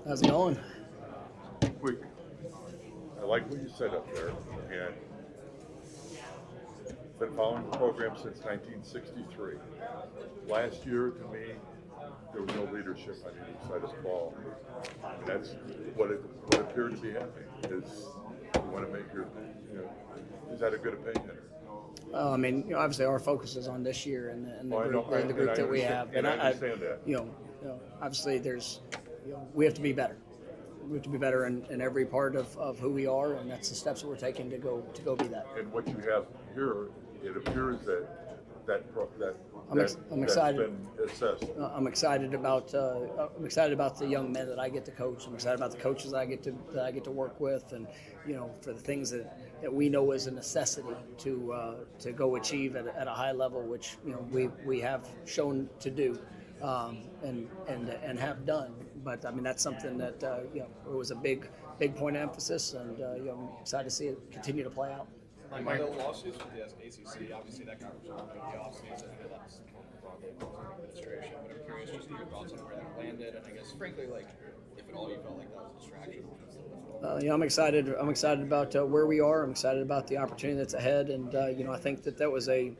How's it going? Quick, I like what you said up there, and been following the program since 1963. Last year, to me, there was no leadership on either side of the ball, and that's what appeared to be happening. Is you want to make your, is that a good opinion? I mean, obviously our focus is on this year and the Well, I know, group, the group that we have. and I understand that. Obviously we have to be better. We have to be better in every part of who we are, and that's the steps that we're taking to go be that. And what you have here, it appears I'm excited. Been assessed. I'm excited about the young men that I get to coach. I'm excited about the coaches that I get to work with, and for the things that we know is a necessity to go achieve at a high level, which we have shown to do, and have done. But I mean that's something that it was a big point of emphasis, and I'm excited to see it continue to play out. Like the lawsuits with the ACC, obviously that got resolved in the offseason. I know that's broadly the administration, but I'm curious just your thoughts on where that landed, and I guess frankly, like if at all you felt like that was a distraction. I'm excited. I'm excited about where we are. I'm excited about the opportunity that's ahead, and I think that was a,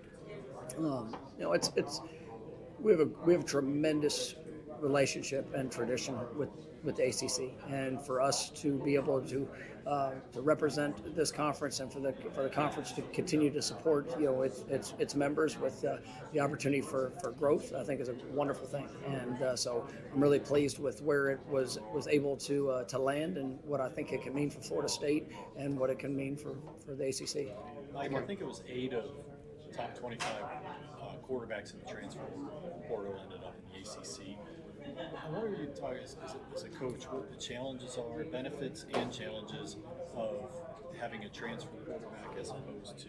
we have a tremendous relationship and tradition with the ACC, and for us to be able to represent this conference and for the conference to continue to support its members with the opportunity for growth, I think is a wonderful thing. And so I'm really pleased with where it was able to land and what I think it can mean for Florida State and what it can mean for the ACC. Mike, I think it was 8 of the top 25 quarterbacks in the transfer portal ended up in the ACC. What are you talking as a coach? What the challenges are, benefits and challenges of having a transfer quarterback as opposed to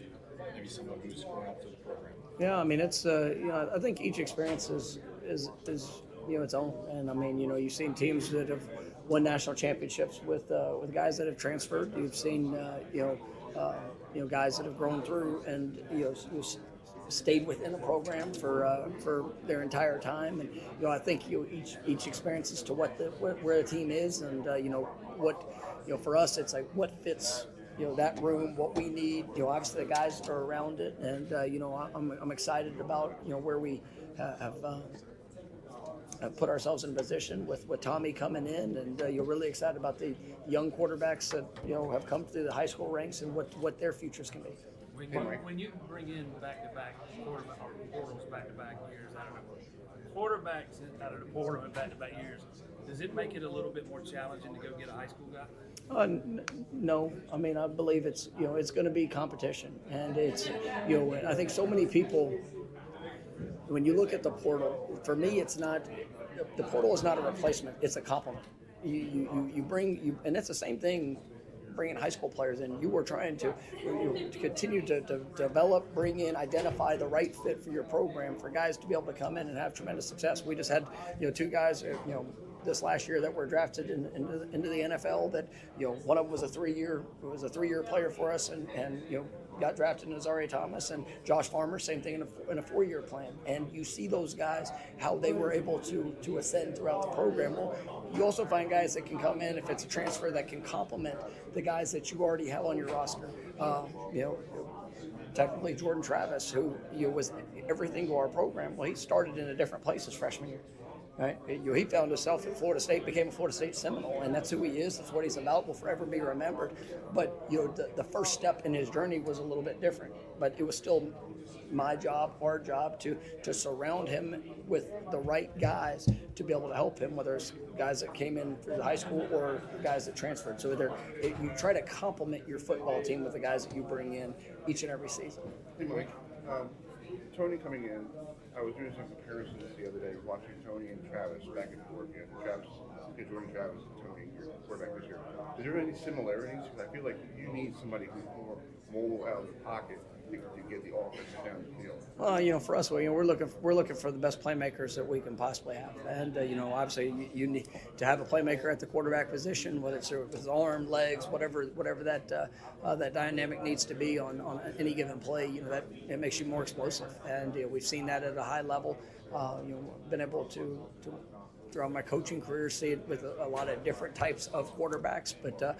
maybe someone who's grown up through the program? Yeah, I mean it's I think each experience is its own, and I mean you've seen teams that have won national championships with guys that have transferred. You've seen guys that have grown through and stayed within a program for their entire time, and I think each experience as to where the team is, and what for us it's like what fits that room, what we need. Obviously the guys that are around it, and I'm excited about where we have put ourselves in a position with Tommy coming in, and you're really excited about the young quarterbacks that have come through the high school ranks and what their futures can be. When you bring in back-to-back portals back-to-back years, I don't know, quarterbacks out of the portal in back-to-back years, does it make it a little bit more challenging to go get a high school guy? No, I mean I believe it's going to be competition, and it's I think so many people, when you look at the portal, for me it's not, the portal is not a replacement, it's a complement. You bring and that's the same thing. Bringing high school players in, you were trying to continue to develop, bring in, identify the right fit for your program for guys to be able to come in and have tremendous success. We just had 2 guys this last year that were drafted into the NFL that one of them was a 3-year player for us and got drafted in Nazare Thomas, and Josh Farmer, same thing in a 4-year plan. And you see those guys, how they were able to ascend throughout the program. Well, you also find guys that can come in, if it's a transfer, that can complement the guys that you already have on your roster. Technically Jordan Travis, who was everything to our program. Well, he started in a different place his freshman year. Right? He found himself at Florida State, became a Florida State Seminole, and that's who he is. That's what he's about. Will forever be remembered. But the first step in his journey was a little bit different. But it was still my job, our job, to surround him with the right guys to be able to help him, whether it's guys that came in through the high school or guys that transferred. So you try to complement your football team with the guys that you bring in each and every season. Hey, Mike. Tony coming in, I was doing some comparisons the other day, watching Tony and Travis back and forth. Jordan Travis and Tony, your quarterback this year. Is there any similarities? Because I feel like you need somebody who's more mobile out of the pocket to get the offense down the field. Well, for us, we're looking for the best playmakers that we can possibly have, and obviously you need to have a playmaker at the quarterback position, whether it's with his arm, legs, whatever that dynamic needs to be on any given play. That it makes you more explosive, and we've seen that at a high level. Been able to throughout my coaching career, see it with a lot of different types of quarterbacks. But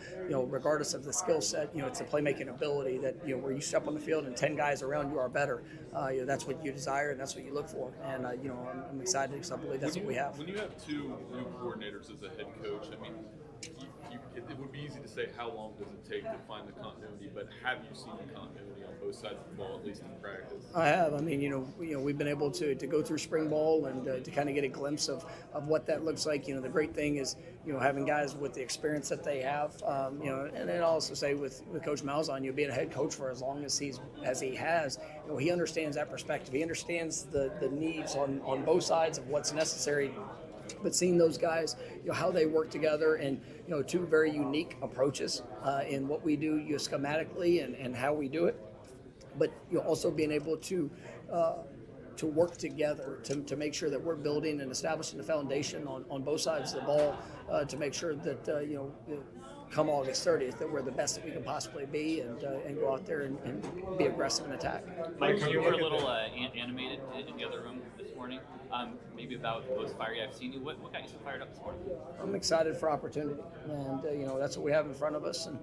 regardless of the skill set, it's the playmaking ability that where you step on the field and 10 guys around you are better. That's what you desire and that's what you look for. And I'm excited because I believe that's what we have. When you have two new coordinators as a head coach, I mean, it would be easy to say how long does it take to find the continuity, but have you seen the continuity on both sides of the ball, at least in practice? I have. I mean, we've been able to go through spring ball and to kind of get a glimpse of what that looks like. The great thing is, having guys with the experience that they have, and then I'll also say with Coach Malzahn, being a head coach for as long as he has, he understands that perspective. He understands the needs on both sides of what's necessary. But seeing those guys, how they work together, and two very unique approaches in what we do, schematically and how we do it. But also being able to work together to make sure that we're building and establishing the foundation on both sides of the ball to make sure that come August 30th that we're the best that we can possibly be and go out there and be aggressive and attack. Mike, you were a little animated in the other room this morning. Maybe about the most fiery I've seen you. What got you so fired up this morning? I'm excited for opportunity, and that's what we have in front of us. And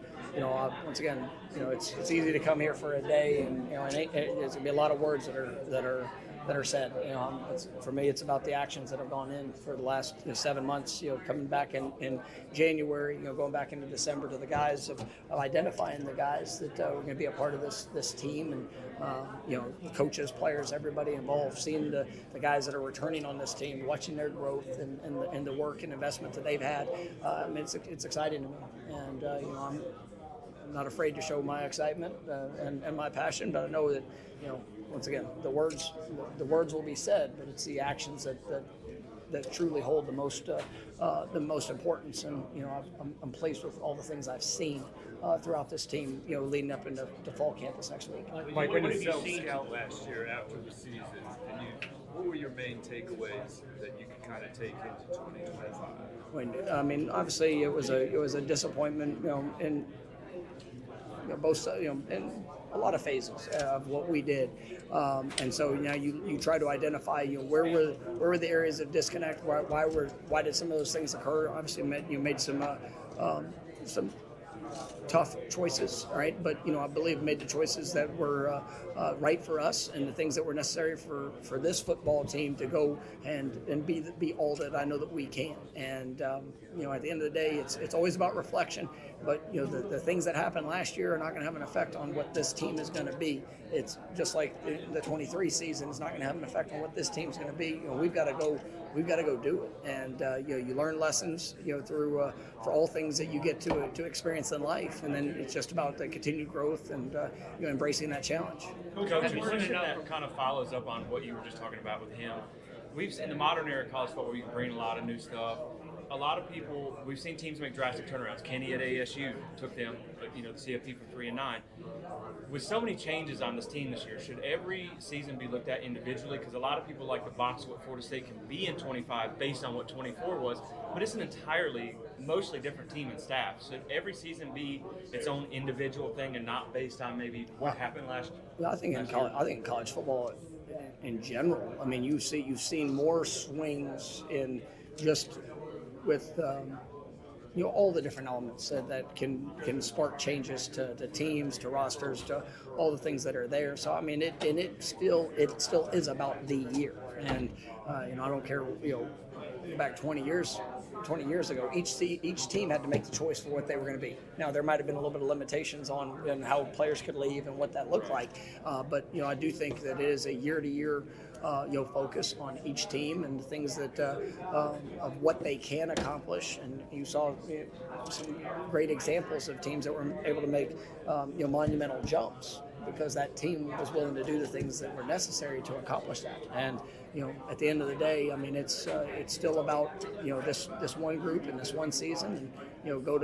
once again, it's easy to come here for a day, and there's gonna be a lot of words that are said. For me, it's about the actions that have gone in for the last 7 months. Coming back in January, going back into December to the guys of identifying the guys that are going to be a part of this team, and coaches, players, everybody involved, seeing the guys that are returning on this team, watching their growth and the work and investment that they've had. It's exciting to me, and I'm not afraid to show my excitement and my passion, but I know that once again the words will be said, but it's the actions that truly hold the most importance. And I'm pleased with all the things I've seen throughout this team, leading up into fall campus next week. Mike, when you self-scout last year after the season, what were your main takeaways that you could kind of take into 2025? I mean, obviously it was a disappointment, in both sides, in a lot of phases of what we did, and so you try to identify where were the areas of disconnect, why did some of those things occur. Obviously, you made some tough choices, right? But I believe made the choices that were right for us and the things that were necessary for this football team to go and be all that I know that we can. And at the end of the day, it's always about reflection. But the things that happened last year are not going to have an effect on what this team is going to be. It's just like the 23 season is not going to have an effect on what this team's going to be. We've got to go do it. And you learn lessons through for all things that you get to experience in life, and then it's just about the continued growth and embracing that challenge. Coach, a question that kind of follows up on what you were just talking about with him. In the modern era of college football, you can bring a lot of new stuff. A lot of people, we've seen teams make drastic turnarounds. Kenny at ASU took them, the CFP from 3-9. With so many changes on this team this year, should every season be looked at individually? Because a lot of people like to box what Florida State can be in 25 based on what 24 was, but it's an mostly different team and staff. Should every season be its own individual thing and not based on maybe what happened last year? Yeah, I think in college football in general, I mean, you've seen more swings in just with all the different elements that can spark changes to teams, to rosters, to all the things that are there. So I mean, it still is about the year, and I don't care. Back 20 years ago, each team had to make the choice for what they were going to be. Now there might have been a little bit of limitations on how players could leave and what that looked like, but I do think that it is a year-to-year focus on each team and the things that of what they can accomplish. And you saw some great examples of teams that were able to make monumental jumps because that team was willing to do the things that were necessary to accomplish that. And at the end of the day, I mean, it's still about this one group and this one season, and go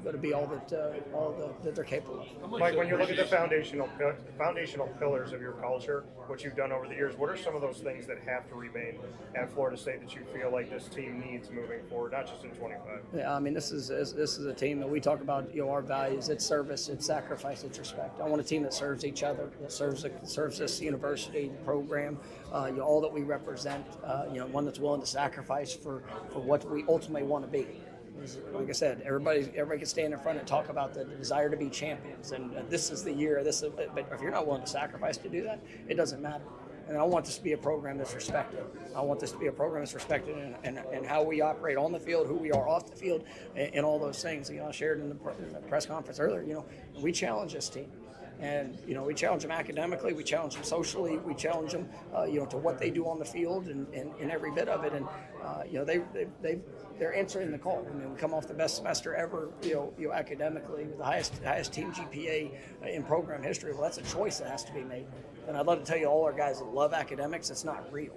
going to be all that they're capable of. Mike, when you look at the foundational pillars of your culture, what you've done over the years, what are some of those things that have to remain at Florida State that you feel like this team needs moving forward, not just in 25? Yeah, I mean, this is a team that we talk about. Our values: it's service, it's sacrifice, it's respect. I want a team that serves each other, that serves this university program, all that we represent. One that's willing to sacrifice for what we ultimately want to be. Like I said, everybody can stand in front and talk about the desire to be champions, and this is the year. But if you're not willing to sacrifice to do that, it doesn't matter. And I want this to be a program that's respected. I want this to be a program that's respected in how we operate on the field, who we are off the field, and all those things. I shared in the press conference earlier. We challenge this team. And we challenge them academically, we challenge them socially, we challenge them, to what they do on the field and every bit of it. And they're answering the call. I mean, we come off the best semester ever, academically, with the highest team GPA in program history. Well, that's a choice that has to be made. And I'd love to tell you, all our guys that love academics, it's not real.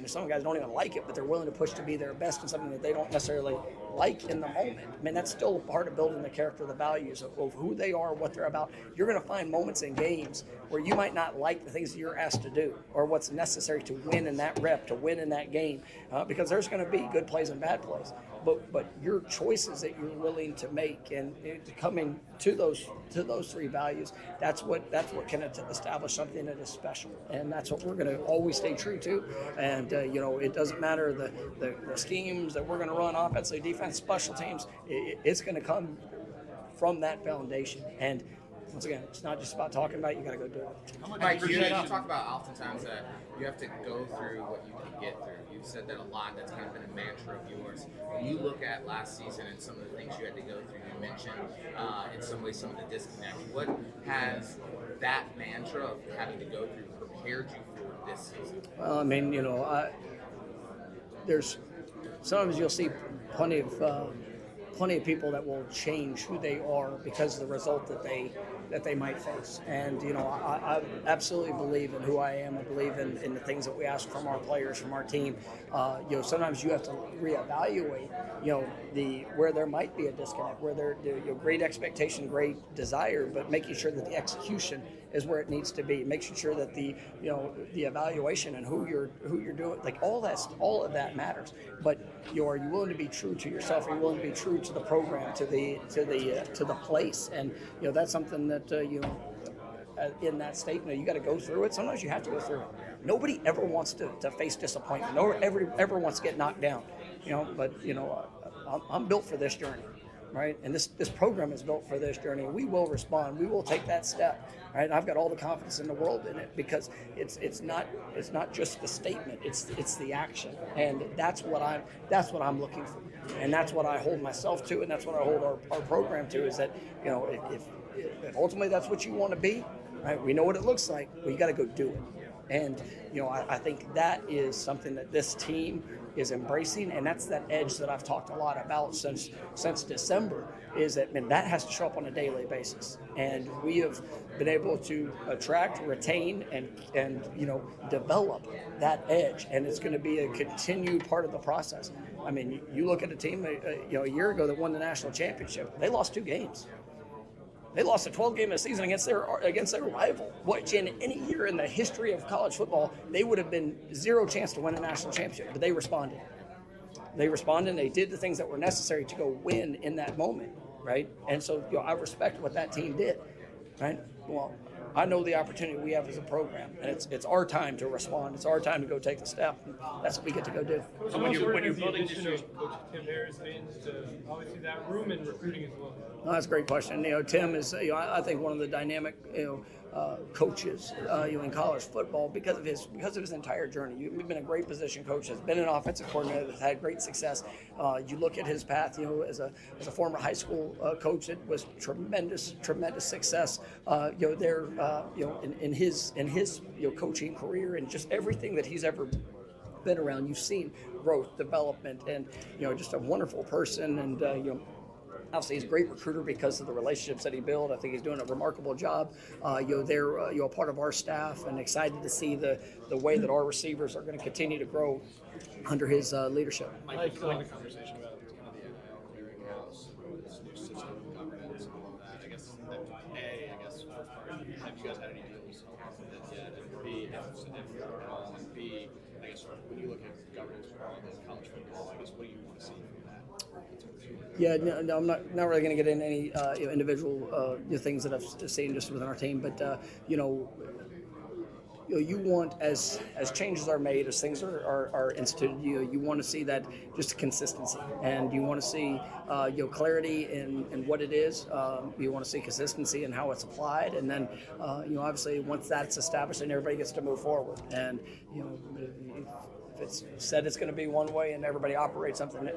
Some guys don't even like it, but they're willing to push to be their best in something that they don't necessarily like in the moment. I mean, that's still part of building the character, the values of who they are, what they're about. You're going to find moments in games where you might not like the things that you're asked to do or what's necessary to win in that rep, to win in that game, because there's going to be good plays and bad plays. But your choices that you're willing to make and coming to those three values, that's what can establish something that is special, and that's what we're going to always stay true to. And it doesn't matter the schemes that we're going to run, offensively, defense, special teams. It's going to come from that foundation. And once again, it's not just about talking about it, you got to go do it. Mike, you talk about oftentimes that you have to go through what you can get through. You've said that a lot. That's kind of been a mantra of yours. When you look at last season and some of the things you had to go through, you mentioned in some ways some of the disconnect. What has that mantra of having to go through prepared you for this season? Well, I mean, there's sometimes you'll see plenty of people that will change who they are because of the result that they might face. And I absolutely believe in who I am. I believe in the things that we ask from our players, from our team. Sometimes you have to reevaluate where there might be a disconnect, where there great expectation, great desire, but making sure that the execution is where it needs to be. Making sure that the evaluation and who you're doing, like all of that matters. But are you willing to be true to yourself? Are you willing to be true to the program, to the place? And that's something that in that statement, you got to go through it. Sometimes you have to go through it. Nobody ever wants to face disappointment. Nobody ever wants to get knocked down. But I'm built for this journey, right? And this program is built for this journey. We will respond. We will take that step, right? I've got all the confidence in the world in it because it's not just the statement. It's the action, and that's what I'm looking for, and that's what I hold myself to, and that's what I hold our program to. Is that if ultimately that's what you want to be, right? We know what it looks like. Well, you got to go do it. And I think that is something that this team is embracing, and that's that edge that I've talked a lot about since December. Is that that has to show up on a daily basis, and we have been able to attract, retain, and develop that edge, and it's going to be a continued part of the process. I mean, you look at a team a year ago that won the national championship. They lost 2 games. They lost a 12-game season against their rival, which in any year in the history of college football, they would have been 0 chance to win a national championship. But they responded. And they did the things that were necessary to go win in that moment, right? And so I respect what that team did, right? Well, I know the opportunity we have as a program, and it's our time to respond. It's our time to go take the step. And that's what we get to go do. So when you're building this year, Coach Tim Harris means to obviously that room and recruiting as well. No, that's a great question. Tim is, I think one of the dynamic, coaches, in college football because of his entire journey. You've been a great position coach, has been an offensive coordinator, has had great success. You look at his path, as a former high school coach, it was tremendous success. In his coaching career and just everything that he's ever been around. You've seen growth, development, and just a wonderful person. And obviously, he's a great recruiter because of the relationships that he built. I think he's doing a remarkable job. They're a part of our staff, and excited to see the way that our receivers are going to continue to grow under his leadership. Mike, you like the conversation about kind of the clearinghouse, this new system of guess when you look at governance for all the college football, I guess what do you want to see from that? Yeah, no, I'm not really going to get into any individual things that I've seen just within our team, but you want, as changes are made, as things are instituted, you want to see that just consistency, and you want to see clarity in what it is. You want to see consistency in how it's applied, and then obviously once that's established, then everybody gets to move forward. And if it's said it's going to be one way and everybody operates something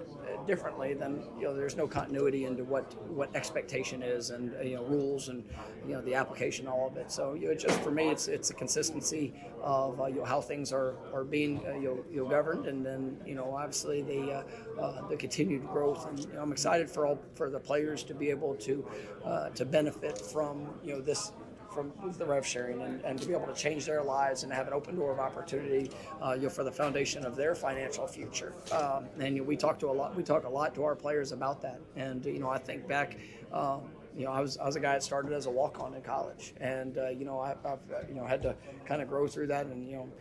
differently, then there's no continuity into what expectation is, and rules, and the application, all of it. So just for me, it's a consistency of how things are being governed, and then obviously the continued growth. And I'm excited for the players to be able to benefit from this, from the rev sharing, and to be able to change their lives and have an open door of opportunity for the foundation of their financial future. And we talk a lot to our players about that. And I think back, I was a guy that started as a walk-on in college, and I've had to kind of grow through that. And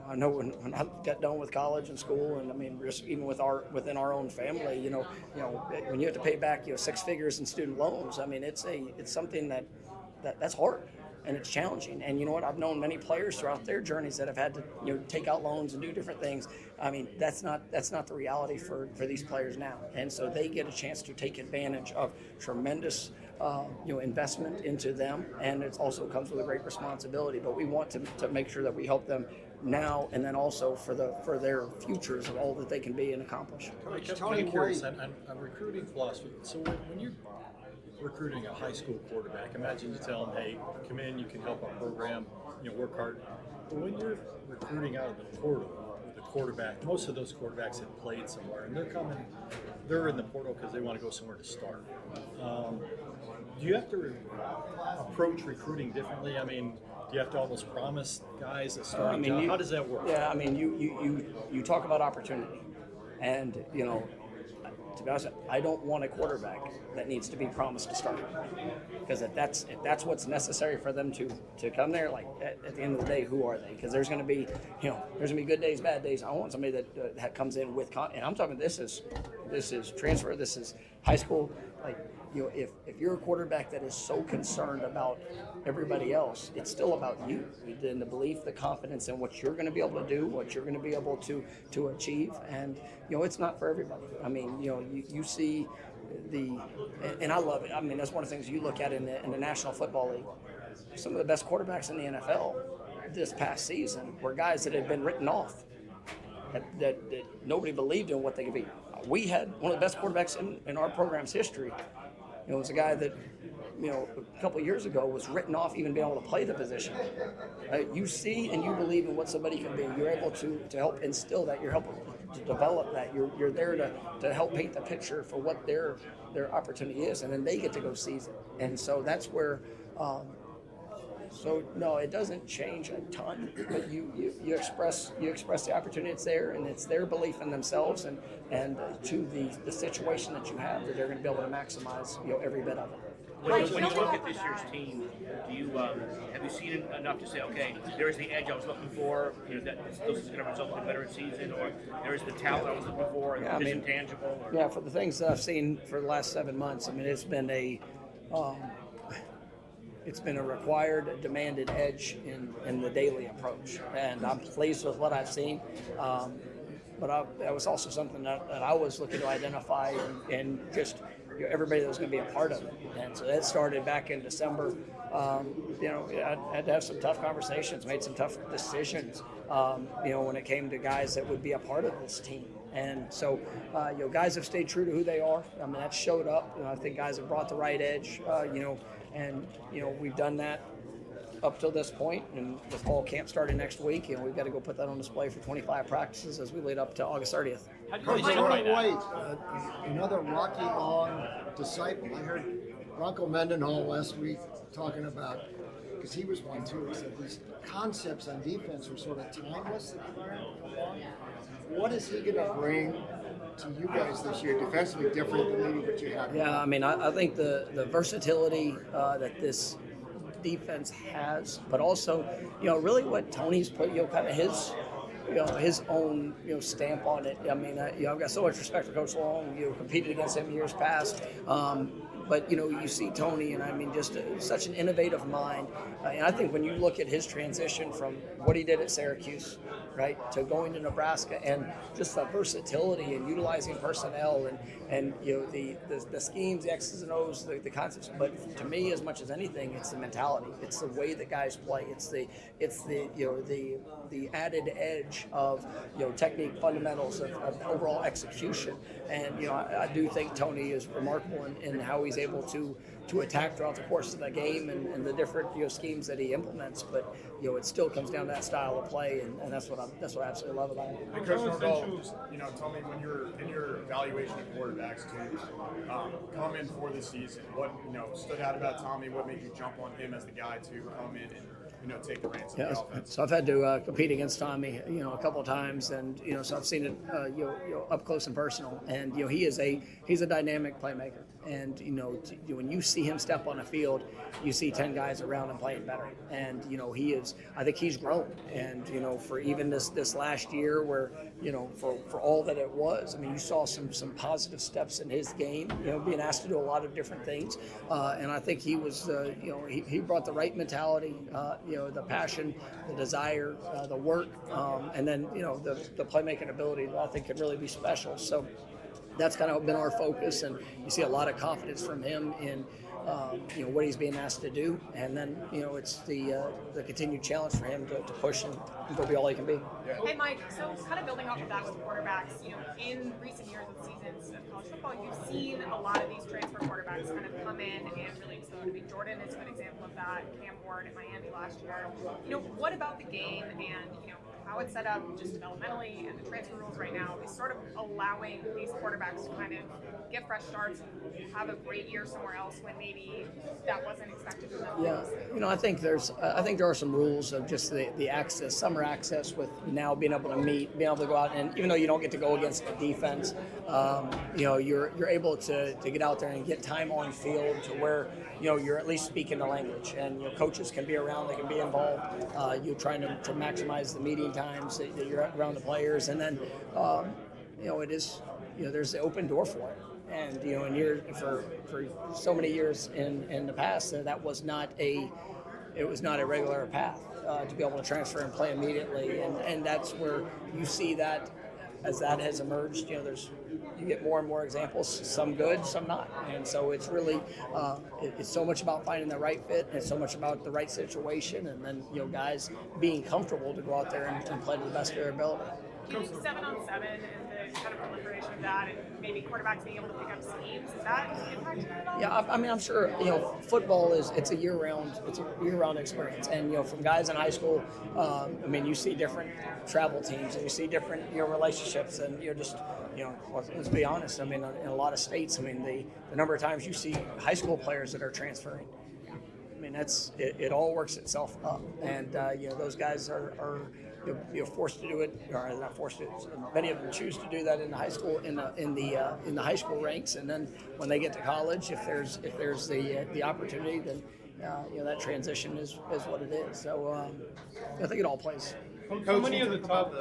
I know when I got done with college and school, and I mean just even within our own family, when you have to pay back 6 figures in student loans, I mean it's something that's hard. And it's challenging. And you know what? I've known many players throughout their journeys that have had to take out loans and do different things. I mean, that's not the reality for these players now. And so they get a chance to take advantage of tremendous investment into them, and it also comes with a great responsibility. But we want to make sure that we help them now, and then also for their futures of all that they can be and accomplish. I'm curious on recruiting philosophy. So when you're recruiting a high school quarterback, imagine you tell them, hey, come in, you can help our program, work hard. But when you're recruiting out of the portal with a quarterback, most of those quarterbacks have played somewhere, and they're in the portal because they want to go somewhere to start. Do you have to approach recruiting differently? I mean, do you have to almost promise guys a starting job? How does that work? Yeah, I mean, you talk about opportunity, and to be honest, I don't want a quarterback that needs to be promised to start, because if that's what's necessary for them to come there, like at the end of the day, who are they? Because there's going to be good days, bad days. I want somebody that comes in with and I'm talking this is transfer, this is high school. Like if you're a quarterback that is so concerned about everybody else, it's still about you, and the belief, the confidence in what you're going to be able to do, what you're going to be able to achieve. And it's not for everybody. I mean, you see and I love it. I mean, that's one of the things you look at in the National Football League. Some of the best quarterbacks in the NFL this past season were guys that had been written off, that nobody believed in what they could be. We had one of the best quarterbacks in our program's history. It was a guy that, a couple of years ago was written off even being able to play the position. You see and you believe in what somebody can be. You're able to help instill that. You're helping to develop that. You're there to help paint the picture for what their opportunity is, and then they get to go seize it. And so that's where. So no, it doesn't change a ton, but you express the opportunity that's there, and it's their belief in themselves and to the situation that you have, that they're going to be able to maximize every bit of it. When you look at this year's team, do you have you seen enough to say, okay, there's the edge I was looking for, that this is going to result in a better season, or there's the talent I was looking for, and this intangible? Yeah, for the things that I've seen for the last 7 months, I mean, it's been a required, demanded edge in the daily approach, and I'm pleased with what I've seen. But that was also something that I was looking to identify and just everybody that was going to be a part of it. And so that started back in December. I had to have some tough conversations, made some tough decisions, when it came to guys that would be a part of this team. And so, guys have stayed true to who they are. I mean, that showed up. I think guys have brought the right edge, and we've done that up till this point, and with fall camp starting next week, we've got to go put that on display for 25 practices as we lead up to August 30th. Coach Tony White, another Rocky Long disciple. I heard Bronco Mendenhall last week talking about, because he was one too, he said these concepts on defense were sort of timeless that you learned from Long. What is he going to bring to you guys this year, defensively different than maybe what you had? Yeah, I mean, I think the versatility that this defense has, but also, really what Tony's put, kind of his own stamp on it. I mean, I've got so much respect for Coach Long. Competed against him years past. But you see Tony, and I mean, just such an innovative mind. And I think when you look at his transition from what he did at Syracuse, right, to going to Nebraska, and just the versatility and utilizing personnel and the schemes, the X's and O's, the concepts. But to me, as much as anything, it's the mentality. It's the way that guys play. It's the added edge of technique, fundamentals of overall execution. And I do think Tony is remarkable in how he's able to attack throughout the course of the game and the different schemes that he implements. But it still comes down to that style of play, and that's what I absolutely love about it. And Coach Norvell, tell me when you're in your evaluation of quarterbacks to come in for the season, what stood out about Tommy? What made you jump on him as the guy to come in and take the reins of the offense? So I've had to compete against Tommy, a couple of times, and so I've seen it, up close and personal. And he's a dynamic playmaker. And when you see him step on a field, you see 10 guys around him playing better. And I think he's grown. And for even this last year, where for all that it was, I mean, you saw some positive steps in his game. Being asked to do a lot of different things, and I think he was, he brought the right mentality. The passion, the desire, the work, and then the playmaking ability that I think can really be special. So that's kind of been our focus, and you see a lot of confidence from him in what he's being asked to do, and then it's the continued challenge for him to push and go be all he can be. Hey Mike, so kind of building off of that with quarterbacks, in recent years and seasons of college football, you've seen a lot of these transfer quarterbacks kind of come in and really explode. I mean, Jordan is a good example of that. Cam Ward at Miami last year. What about the game and how it's set up just developmentally and the transfer rules right now is sort of allowing these quarterbacks to kind of get fresh starts and have a great year somewhere else when maybe that wasn't expected from them? Yeah, I think there are some rules of just the access, summer access, with now being able to meet, being able to go out, and even though you don't get to go against the defense, you're able to get out there and get time on field to where you're at least speaking the language, and coaches can be around, they can be involved. You're trying to maximize the meeting times that you're around the players, and then it is there's the open door for it. And and for so many years in the past, that was not a regular path to be able to transfer and play immediately, and that's where you see that as that has emerged. You get more and more examples, some good, some not, and so it's really it's so much about finding the right fit, and it's so much about the right situation, and then guys being comfortable to go out there and play to the best of their ability. Do you think 7-on-7 and the kind of proliferation of that, and maybe quarterbacks being able to pick up schemes, is that impacting it at all? Yeah, I mean, I'm sure football it's a year-round experience, and from guys in high school, I mean, you see different travel teams, and you see different relationships, and let's be honest. I mean, in a lot of states, I mean, the number of times you see high school players that are transferring, I mean, it all works itself up, and those guys are forced to do it, or not forced to. Many of them choose to do that in the high school, in the high school ranks, and then when they get to college, if there's the opportunity, then that transition is what it is. So I think it all plays. So many of the top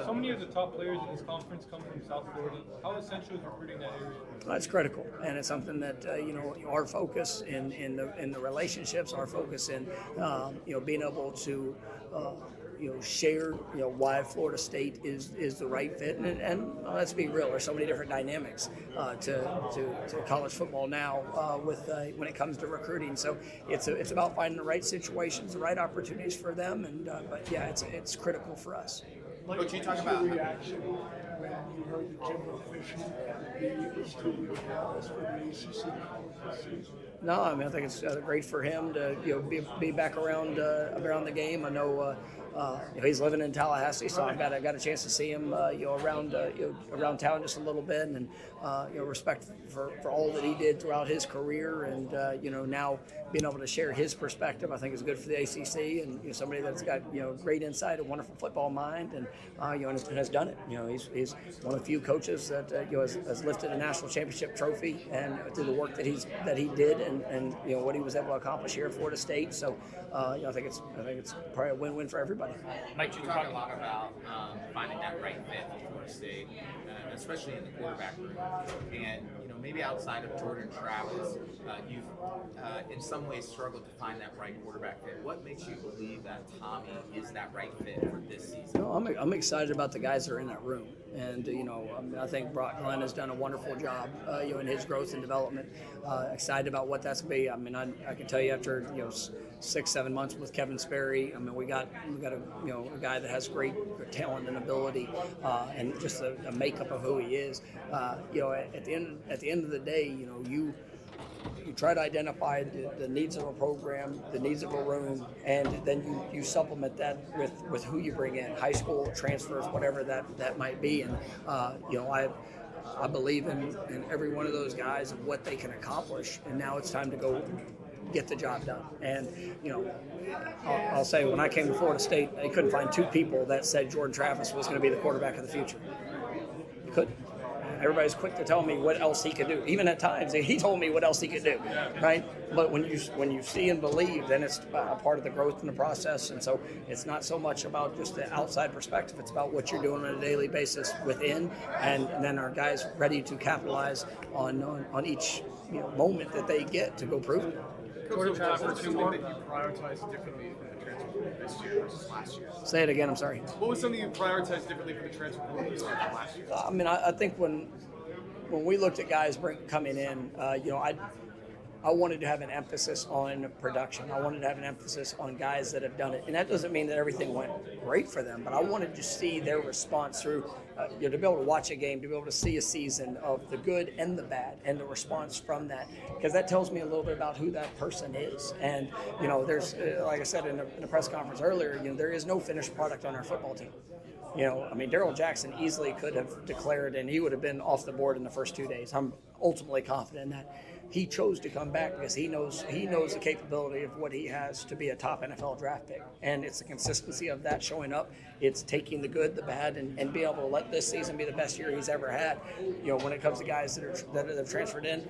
players in this conference come from South Florida. How essential is recruiting that area? It's critical, and it's something that our focus in the relationships, our focus in being able to share why Florida State is the right fit, and let's be real, there's so many different dynamics to college football now with when it comes to recruiting. So it's about finding the right situations, the right opportunities for them, and but yeah, it's critical for us. Coach, you talk about reaction when you heard that Jim Fisher was to us for the ACC. No, I mean, I think it's great for him to be back around the game. I know he's living in Tallahassee, so I've got a chance to see him around town just a little bit, and respect for all that he did throughout his career, and now being able to share his perspective, I think is good for the ACC, and somebody that's got great insight, a wonderful football mind, and and has done it. He's he's one of the few coaches that has lifted a national championship trophy, and through the work that he did, and what he was able to accomplish here at Florida State. So I think it's probably a win-win for everybody. Mike, you talk a lot about finding that right fit for Florida State, especially in the quarterback room, and maybe outside of Jordan Travis, you've in some ways struggled to find that right quarterback fit. What makes you believe that Tommy is that right fit for this season? I'm excited about the guys that are in that room, and I think Brock Glenn has done a wonderful job, in his growth and development. Excited about what that's going to be. I can tell you after 6-7 months with Kevin Sperry, we got a guy that has great talent and ability, and just the makeup of who he is. At the end of the day, you try to identify the needs of a program, the needs of a room, and then you supplement that with who you bring in, high school transfers, whatever that might be. And I believe in every one of those guys and what they can accomplish. And now it's time to go get the job done. And I'll say, when I came to Florida State, I couldn't find two people that said Jordan Travis was going to be the quarterback of the future. You couldn't. Everybody's quick to tell me what else he could do. Even at times, he told me what else he could do, right? But when you see and believe, then it's a part of the growth in the process. And so it's not so much about just the outside perspective. It's about what you're doing on a daily basis within, and then our guys ready to capitalize on each moment that they get to go prove it. Jordan Travis, for two more. That you prioritize differently for the transfer portal this year versus last year. Say it again. I'm sorry. What was something you prioritized differently for the transfer portal this year than last year? I think when we looked at guys coming in, I wanted to have an emphasis on production. I wanted to have an emphasis on guys that have done it. And that doesn't mean that everything went great for them, but I wanted to see their response through, to be able to watch a game, to be able to see a season of the good and the bad and the response from that. Because that tells me a little bit about who that person is. And, there's, like I said in the press conference earlier, there is no finished product on our football team. Darrell Jackson easily could have declared, and he would have been off the board in the first 2 days. I'm ultimately confident in that. He chose to come back because he knows the capability of what he has to be a top NFL draft pick. And it's the consistency of that showing up. It's taking the good, the bad, and being able to let this season be the best year he's ever had. When it comes to guys that have transferred in,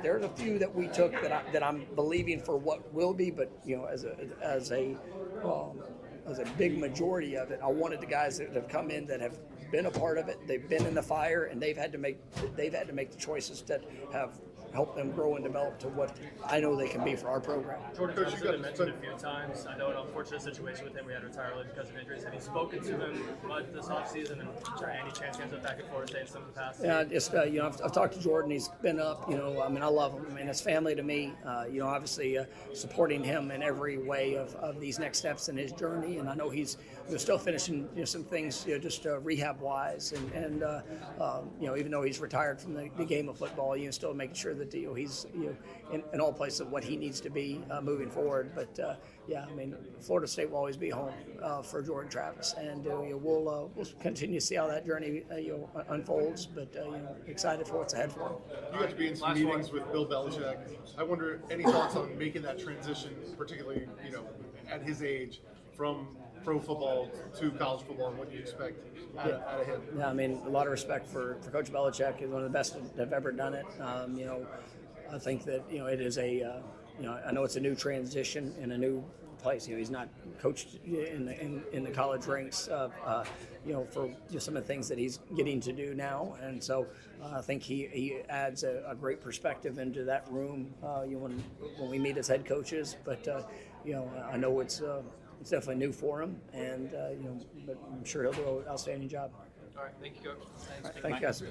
there's a few that we took that I'm believing for what will be, but as a big majority of it, I wanted the guys that have come in that have been a part of it. They've been in the fire, and they've had to make the choices that have helped them grow and develop to what I know they can be for our program. Jordan Travis has been mentioned a few times. I know an unfortunate situation with him. We had to retire early because of injuries. Have you spoken to him much this offseason, and any chance he ends up back at Florida State in some capacity? Yeah, just I've talked to Jordan. He's been up. I love him. It's family to me. Obviously supporting him in every way of these next steps in his journey. And I know he's still finishing some things just rehab wise, and even though he's retired from the game of football, still making sure that he's in all places of what he needs to be moving forward. But Florida State will always be home for Jordan Travis, and we'll continue to see how that journey unfolds. But excited for what's ahead for him. You got to be in some meetings with Bill Belichick. I wonder, any thoughts on making that transition, particularly at his age, from pro football to college football, and what do you expect out of him? Yeah, a lot of respect for Coach Belichick. He's one of the best that have ever done it. I think that it is I know it's a new transition in a new place. He's not coached in the college ranks for some of the things that he's getting to do now, and so I think he adds a great perspective into that room when we meet as head coaches. But I know it's definitely new for him, and but I'm sure he'll do an outstanding job. All right, thank you, Coach. Thank you, guys.